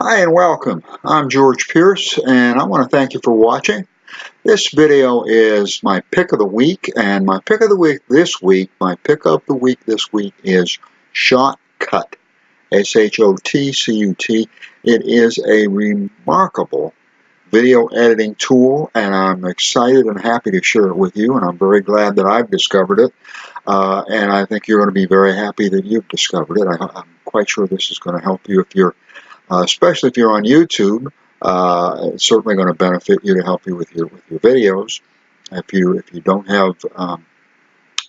Hi and welcome. I'm George Pierce and I want to thank you for watching. This video is my pick of the week, and my pick of the week this week is Shotcut. Shotcut. It is a remarkable video editing tool, and I'm excited and happy to share it with you, and I'm very glad that I've discovered it. And I think you're going to be very happy that you've discovered it. I'm quite sure this is going to help you if you're especially if you're on YouTube. It's certainly going to benefit you to help you with your videos. If you don't have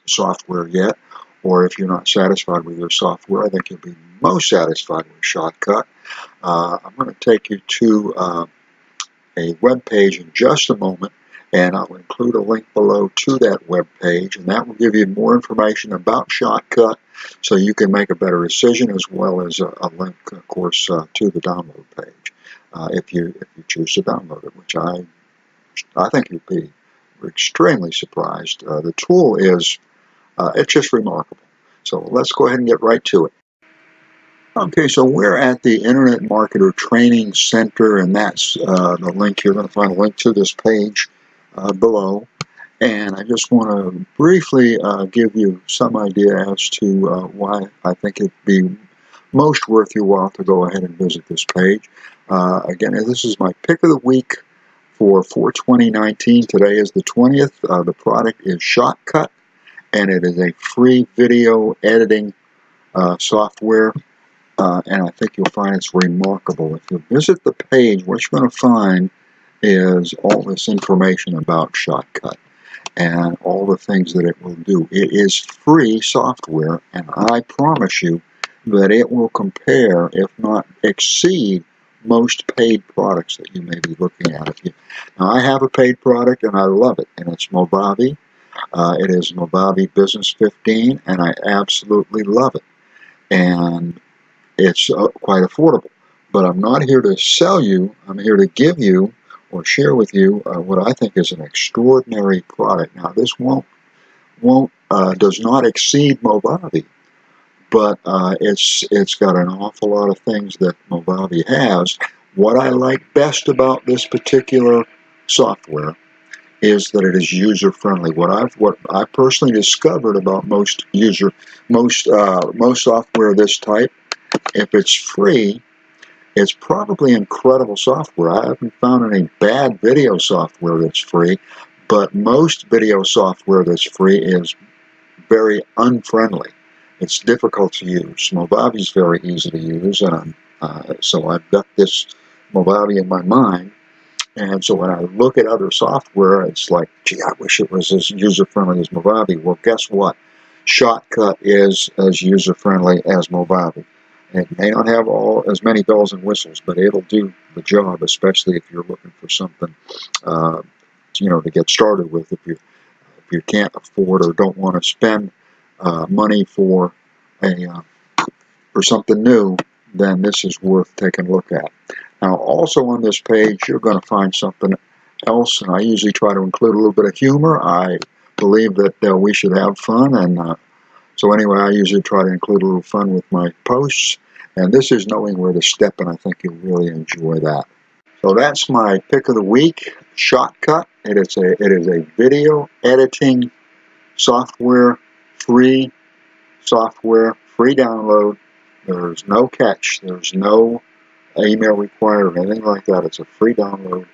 software yet, or if you're not satisfied with your software, I think you'll be most satisfied with Shotcut. I'm going to take you to a web page in just a moment, and I'll include a link below to that web page, and that will give you more information about Shotcut so you can make a better decision, as well as a link, of course, to the download page if you choose to download it, which I think you'll be extremely surprised. The tool is it's just remarkable. So let's go ahead and get right to it. Okay, so we're at the Internet Marketer Training Center, and that's the link. You're going to find a link to this page below. And I just want to briefly give you some idea as to why I think it'd be most worth your while to go ahead and visit this page. Again, this is my pick of the week for 4/20/19. Today is the 20th. The product is Shotcut, and it is a free video editing software. And I think you'll find it's remarkable. If you visit the page, what you're going to find is all this information about Shotcut and all the things that it will do. It is free software, and I promise you that it will compare, if not exceed, most paid products that you may be looking at. Now, I have a paid product, and I love it, and it's Movavi. It is Movavi Business 15, and I absolutely love it. And it's quite affordable. But I'm not here to sell you. I'm here to give you or share with you what I think is an extraordinary product. Now, this does not exceed Movavi, but it's got an awful lot of things that Movavi has. What I like best about this particular software is that it is user-friendly. What I personally discovered about most software of this type, if it's free, it's probably incredible software. I haven't found any bad video software that's free, but most video software that's free is very unfriendly. It's difficult to use. Movavi is very easy to use, and so I've got this Movavi in my mind. And so when I look at other software, it's like, gee, I wish it was as user-friendly as Movavi. Well, guess what? Shotcut is as user-friendly as Movavi. It may not have as many bells and whistles, but it'll do the job, especially if you're looking for something, to get started with. If you can't afford or don't want to spend money for something new, then this is worth taking a look at. Now, also on this page, you're going to find something else, and I usually try to include a little bit of humor. I believe that we should have fun, and so anyway, I usually try to include a little fun with my posts, and this is knowing where to step, and I think you'll really enjoy that. So that's my pick of the week, Shotcut. It is a video editing software, free download. There's no catch. There's no email required or anything like that. It's a free download,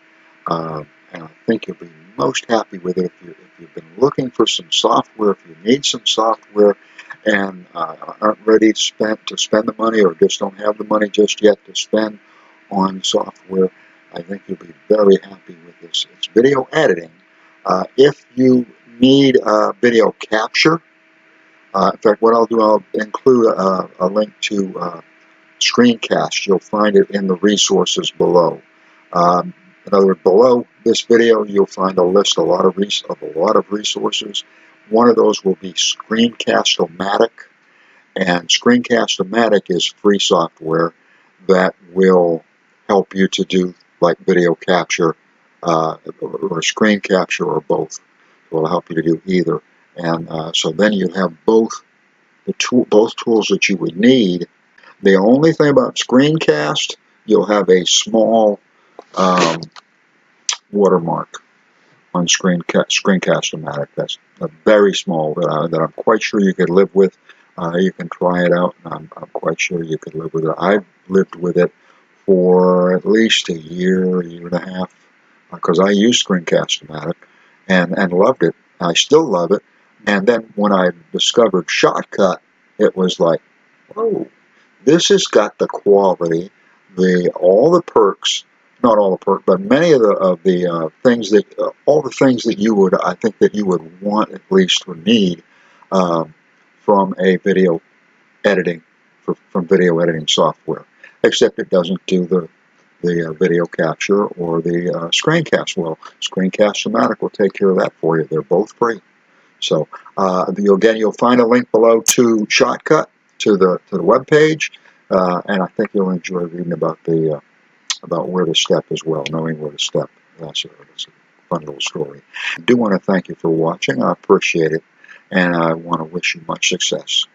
and I think you'll be most happy with it. If you've been looking for some software, if you need some software and aren't ready to spend the money, or just don't have the money just yet to spend on software, I think you'll be very happy with this. It's video editing. If you need video capture, in fact, what I'll do, I'll include a link to screencast. You'll find it in the resources below. In other words, below this video, you'll find a list of a lot of resources. One of those will be Screencast-O-Matic, and Screencast-O-Matic is free software that will help you to do like video capture or screen capture, or both. It will help you to do either, and so then you have both tools that you would need. The only thing about Screencast you'll have a small watermark on Screencast-O-Matic. That's a very small that I'm quite sure you could live with. You can try it out, and I'm quite sure you could live with it. I've lived with it for at least a year and a half, because I used Screencast-O-Matic and loved it. I still love it. And then when I discovered Shotcut, it was like, oh, this has got the quality, all the perks, not all the perks, but many of the things that all the things that you would, I think, that you would want, at least, or need from a video editing from video editing software. Except it doesn't do the video capture or the screencast. Well, Screencast-O-Matic will take care of that for you. They're both free. So you'll find a link below to Shotcut, to the web page, and I think you'll enjoy reading about where to step as well, knowing where to step. That's a fun little story. I do want to thank you for watching. I appreciate it, and I want to wish you much success.